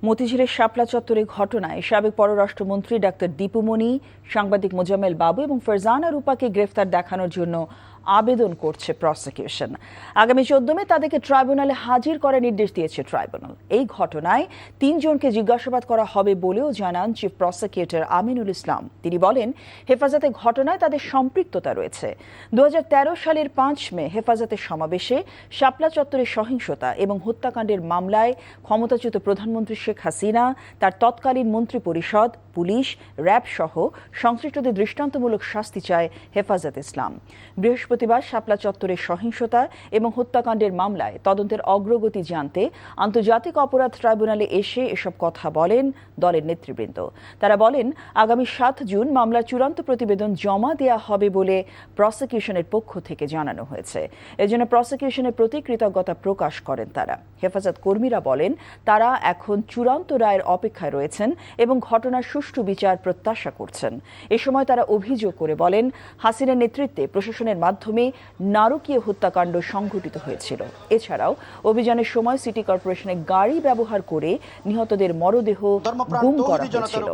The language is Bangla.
মতিঝিলের শাপলা চত্বরে ঘটনায় সাবেক পররাষ্ট্রমন্ত্রী ডাক্তার দীপু মনি, সাংবাদিক মোজাম্মেল বাবু এবং ফারজানা রূপাকে গ্রেফতার দেখানোর জন্য আবেদন করছে প্রসিকিউশন। আগামী 14 মে তাদেরকে ট্রাইব্যুনালে হাজির করার নির্দেশ দিয়েছে ট্রাইব্যুনাল। এই ঘটনায় 3 জনকে জিজ্ঞাসাবাদ করা হবে বলেও জানান চিফ প্রসিকিউটর আমিনুল ইসলাম। তিনি বলেন, হেফাজতে ঘটনায় তাদের সম্পৃক্ততা রয়েছে। 2013 সালের 5 মে হেফাজতের সমাবেশে শাপলা চত্বরে সহিংসতা এবং হত্যাকাণ্ডের মামলায় ক্ষমতাচ্যুত প্রধানমন্ত্রী শেখ হাসিনা, তার তৎকালীন মন্ত্রিপরিষদ, পুলিশ, র্যাব সহ সংশ্লিষ্টদের দৃষ্টান্তমূলক শাস্তি চায় হেফাজত ইসলাম। বৃহস্পতিবার শাপলা চত্বরের সহিংসতা এবং হত্যাকাণ্ডের মামলায় তদন্তের অগ্রগতি জানতে আন্তর্জাতিক অপরাধ ট্রাইব্যুনালে এসে এসব কথা বলেন দলের নেতৃবৃন্দ। তারা বলেন, আগামী 7 জুন মামলার চূড়ান্ত প্রতিবেদন জমা দেওয়া হবে বলে প্রসিকিউশনের পক্ষ থেকে জানানো হয়েছে। এজন্য প্রসিকিউশনের প্রতি কৃতজ্ঞতা প্রকাশ করেন তারা। হেফাজত কর্মীরা বলেন, তারা এখন চূড়ান্ত রায়ের অপেক্ষায় রয়েছেন এবং ঘটনার সুষ্ঠু বিচার প্রত্যাশা করছেন। এ সময় তারা অভিযোগ করে বলেন, হাসিনার নেতৃত্বে প্রশাসনের মাধ্যমে নারকীয় হত্যাকাণ্ড সংঘটিত হয়েছিল। এছাড়াও অভিযানের সময় সিটি কর্পোরেশনের গাড়ি ব্যবহার করে নিহতদের মরদেহ গুম করা হয়েছিল।